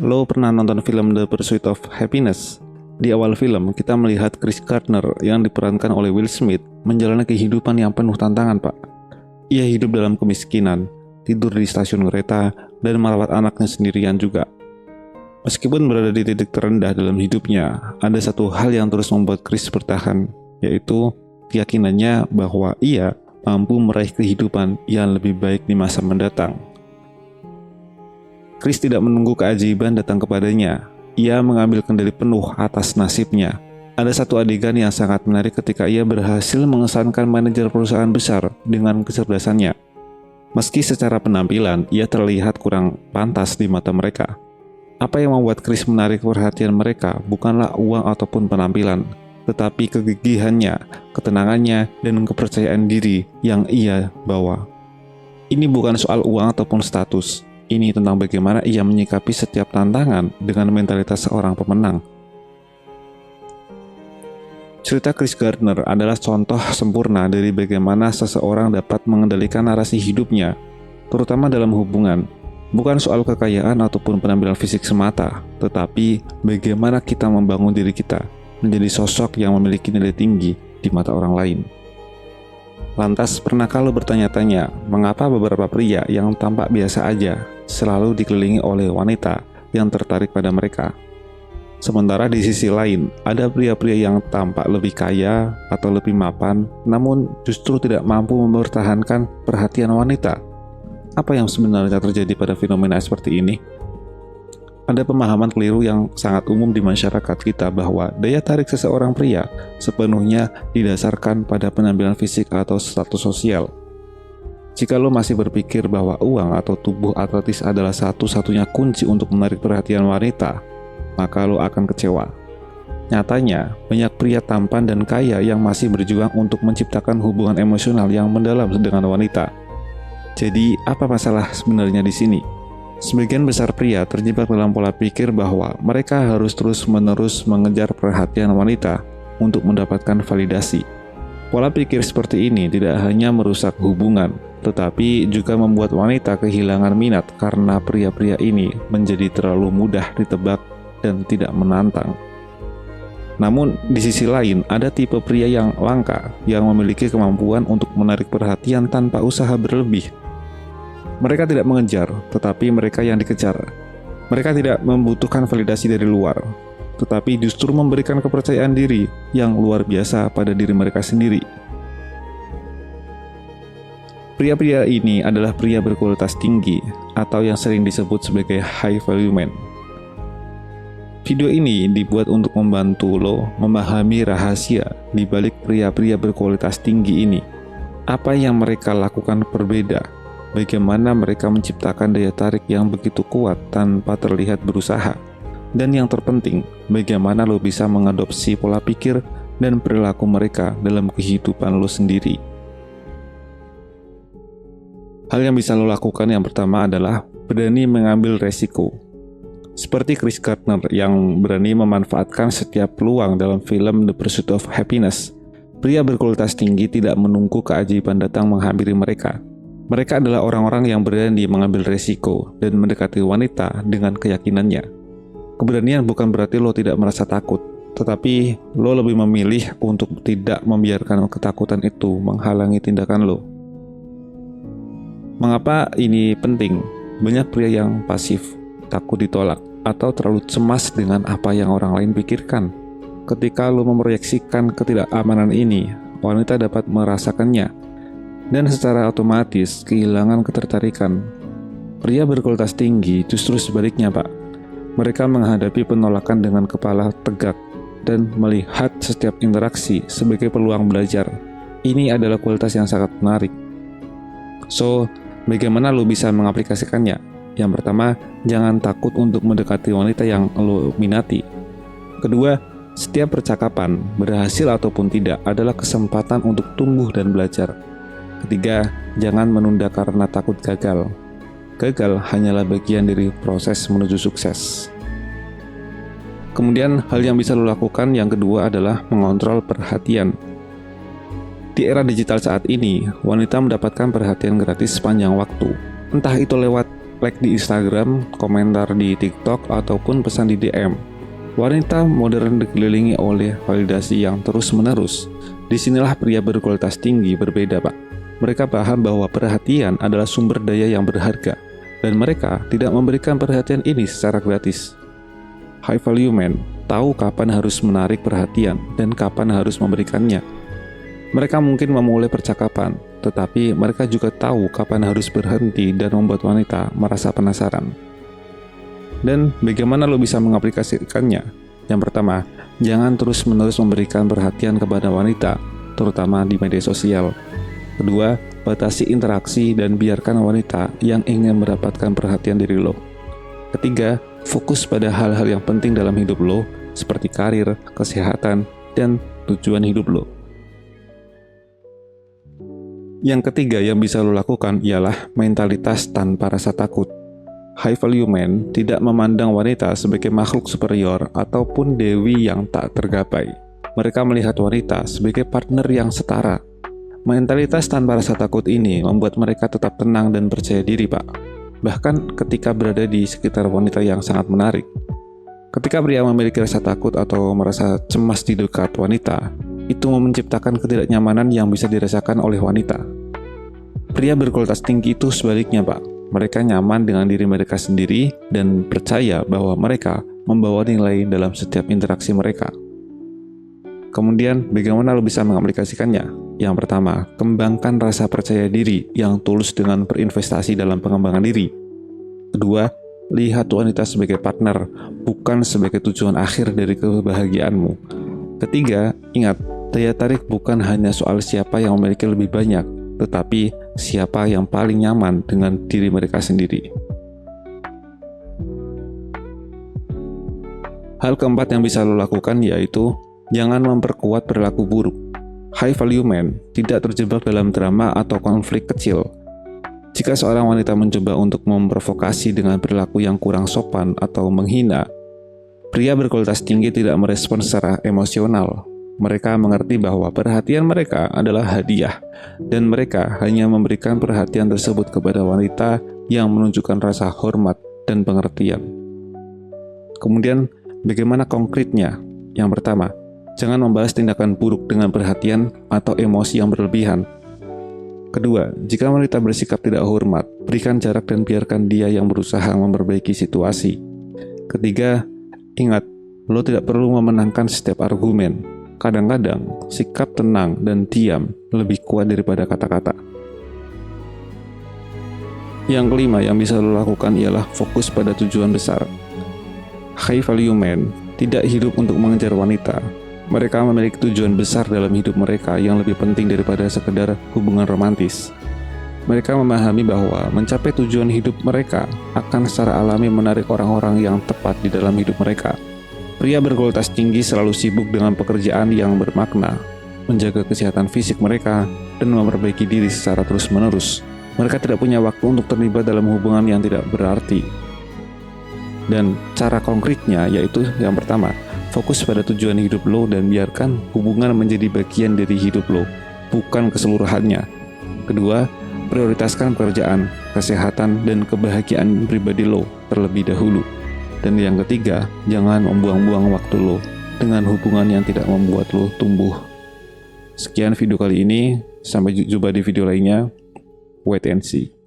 Lo pernah nonton film The Pursuit of Happiness? Di awal film, kita melihat Chris Gardner yang diperankan oleh Will Smith menjalani kehidupan yang penuh tantangan, Pak. Ia hidup dalam kemiskinan, tidur di stasiun kereta, dan merawat anaknya sendirian juga. Meskipun berada di titik terendah dalam hidupnya, ada satu hal yang terus membuat Chris bertahan, yaitu keyakinannya bahwa ia mampu meraih kehidupan yang lebih baik di masa mendatang. Chris tidak menunggu keajaiban datang kepadanya. Ia mengambil kendali penuh atas nasibnya. Ada satu adegan yang sangat menarik ketika ia berhasil mengesankan manajer perusahaan besar dengan kecerdasannya. Meski secara penampilan ia terlihat kurang pantas di mata mereka. Apa yang membuat Chris menarik perhatian mereka bukanlah uang ataupun penampilan, tetapi kegigihannya, ketenangannya, dan kepercayaan diri yang ia bawa. Ini bukan soal uang ataupun status. Ini tentang bagaimana ia menyikapi setiap tantangan dengan mentalitas seorang pemenang. Cerita Chris Gardner adalah contoh sempurna dari bagaimana seseorang dapat mengendalikan narasi hidupnya, terutama dalam hubungan. Bukan soal kekayaan ataupun penampilan fisik semata, tetapi bagaimana kita membangun diri kita menjadi sosok yang memiliki nilai tinggi di mata orang lain. Lantas, pernahkah lo bertanya-tanya, mengapa beberapa pria yang tampak biasa aja selalu dikelilingi oleh wanita yang tertarik pada mereka? Sementara di sisi lain, ada pria-pria yang tampak lebih kaya atau lebih mapan, namun justru tidak mampu mempertahankan perhatian wanita. Apa yang sebenarnya terjadi pada fenomena seperti ini? Ada pemahaman keliru yang sangat umum di masyarakat kita bahwa daya tarik seseorang pria sepenuhnya didasarkan pada penampilan fisik atau status sosial. Jika lo masih berpikir bahwa uang atau tubuh atletis adalah satu-satunya kunci untuk menarik perhatian wanita, maka lo akan kecewa. Nyatanya, banyak pria tampan dan kaya yang masih berjuang untuk menciptakan hubungan emosional yang mendalam dengan wanita. Jadi, apa masalah sebenarnya di sini? Sebagian besar pria terjebak dalam pola pikir bahwa mereka harus terus-menerus mengejar perhatian wanita untuk mendapatkan validasi. Pola pikir seperti ini tidak hanya merusak hubungan, tetapi juga membuat wanita kehilangan minat karena pria-pria ini menjadi terlalu mudah ditebak dan tidak menantang. Namun, di sisi lain, ada tipe pria yang langka yang memiliki kemampuan untuk menarik perhatian tanpa usaha berlebih. Mereka tidak mengejar, tetapi mereka yang dikejar. Mereka tidak membutuhkan validasi dari luar, tetapi justru memberikan kepercayaan diri yang luar biasa pada diri mereka sendiri. Pria-pria ini adalah pria berkualitas tinggi, atau yang sering disebut sebagai high value men. Video ini dibuat untuk membantu lo memahami rahasia di balik pria-pria berkualitas tinggi ini. Apa yang mereka lakukan berbeda. Bagaimana mereka menciptakan daya tarik yang begitu kuat tanpa terlihat berusaha. Dan yang terpenting, bagaimana lo bisa mengadopsi pola pikir dan perilaku mereka dalam kehidupan lo sendiri. Hal yang bisa lo lakukan yang pertama adalah berani mengambil resiko. Seperti Chris Gardner yang berani memanfaatkan setiap peluang dalam film The Pursuit of Happiness. Pria berkualitas tinggi tidak menunggu keajaiban datang menghampiri mereka. Mereka adalah orang-orang yang berani mengambil resiko dan mendekati wanita dengan keyakinannya. Keberanian bukan berarti lo tidak merasa takut, tetapi lo lebih memilih untuk tidak membiarkan ketakutan itu menghalangi tindakan lo. Mengapa ini penting? Banyak pria yang pasif, takut ditolak, atau terlalu cemas dengan apa yang orang lain pikirkan. Ketika lo memproyeksikan ketidakamanan ini, wanita dapat merasakannya dan secara otomatis kehilangan ketertarikan. Pria berkualitas tinggi justru sebaliknya, Pak. Mereka menghadapi penolakan dengan kepala tegak dan melihat setiap interaksi sebagai peluang belajar. Ini adalah kualitas yang sangat menarik. So, bagaimana lo bisa mengaplikasikannya? Yang pertama, jangan takut untuk mendekati wanita yang lo minati. Kedua, setiap percakapan, berhasil ataupun tidak, adalah kesempatan untuk tumbuh dan belajar. Ketiga, jangan menunda karena takut gagal. Gagal hanyalah bagian dari proses menuju sukses. Kemudian, hal yang bisa lo lakukan yang kedua adalah mengontrol perhatian. Di era digital saat ini, wanita mendapatkan perhatian gratis sepanjang waktu. Entah itu lewat like di Instagram, komentar di TikTok, ataupun pesan di DM. Wanita modern dikelilingi oleh validasi yang terus-menerus. Disinilah pria berkualitas tinggi berbeda, Pak. Mereka paham bahwa perhatian adalah sumber daya yang berharga, dan mereka tidak memberikan perhatian ini secara gratis. High value men tahu kapan harus menarik perhatian dan kapan harus memberikannya. Mereka mungkin memulai percakapan, tetapi mereka juga tahu kapan harus berhenti dan membuat wanita merasa penasaran. Dan bagaimana lo bisa mengaplikasikannya? Yang pertama, jangan terus-menerus memberikan perhatian kepada wanita, terutama di media sosial. Kedua, batasi interaksi dan biarkan wanita yang ingin mendapatkan perhatian dari lo. Ketiga, fokus pada hal-hal yang penting dalam hidup lo, seperti karir, kesehatan, dan tujuan hidup lo. Yang ketiga yang bisa lo lakukan ialah mentalitas tanpa rasa takut. High value men tidak memandang wanita sebagai makhluk superior ataupun dewi yang tak tergapai. Mereka melihat wanita sebagai partner yang setara. Mentalitas tanpa rasa takut ini membuat mereka tetap tenang dan percaya diri, Pak. Bahkan ketika berada di sekitar wanita yang sangat menarik. Ketika pria memiliki rasa takut atau merasa cemas di dekat wanita, itu menciptakan ketidaknyamanan yang bisa dirasakan oleh wanita. Pria berkualitas tinggi itu sebaliknya, Pak. Mereka nyaman dengan diri mereka sendiri dan percaya bahwa mereka membawa nilai dalam setiap interaksi mereka. Kemudian, bagaimana lo bisa mengaplikasikannya? Yang pertama, kembangkan rasa percaya diri yang tulus dengan berinvestasi dalam pengembangan diri. Kedua, lihat wanita sebagai partner, bukan sebagai tujuan akhir dari kebahagiaanmu. Ketiga, ingat, daya tarik bukan hanya soal siapa yang memiliki lebih banyak, tetapi siapa yang paling nyaman dengan diri mereka sendiri. Hal keempat yang bisa lo lakukan yaitu jangan memperkuat perilaku buruk. High value men tidak terjebak dalam drama atau konflik kecil. Jika seorang wanita mencoba untuk memprovokasi dengan perilaku yang kurang sopan atau menghina, pria berkualitas tinggi tidak merespons secara emosional. Mereka mengerti bahwa perhatian mereka adalah hadiah, dan mereka hanya memberikan perhatian tersebut kepada wanita yang menunjukkan rasa hormat dan pengertian. Kemudian, bagaimana konkretnya? Yang pertama, jangan membalas tindakan buruk dengan perhatian atau emosi yang berlebihan. Kedua, jika wanita bersikap tidak hormat, berikan jarak dan biarkan dia yang berusaha memperbaiki situasi. Ketiga, ingat, lo tidak perlu memenangkan setiap argumen. Kadang-kadang, sikap tenang dan diam lebih kuat daripada kata-kata. Yang kelima yang bisa lo lakukan ialah fokus pada tujuan besar. High value men tidak hidup untuk mengejar wanita. Mereka memiliki tujuan besar dalam hidup mereka yang lebih penting daripada sekedar hubungan romantis. Mereka memahami bahwa mencapai tujuan hidup mereka akan secara alami menarik orang-orang yang tepat di dalam hidup mereka. Pria berkualitas tinggi selalu sibuk dengan pekerjaan yang bermakna, menjaga kesehatan fisik mereka, dan memperbaiki diri secara terus-menerus. Mereka tidak punya waktu untuk terlibat dalam hubungan yang tidak berarti. Dan cara konkretnya yaitu yang pertama, fokus pada tujuan hidup lo dan biarkan hubungan menjadi bagian dari hidup lo, bukan keseluruhannya. Kedua, prioritaskan pekerjaan, kesehatan, dan kebahagiaan pribadi lo terlebih dahulu. Dan yang ketiga, jangan membuang-buang waktu lo dengan hubungan yang tidak membuat lo tumbuh. Sekian video kali ini, sampai jumpa di video lainnya. Wait and see.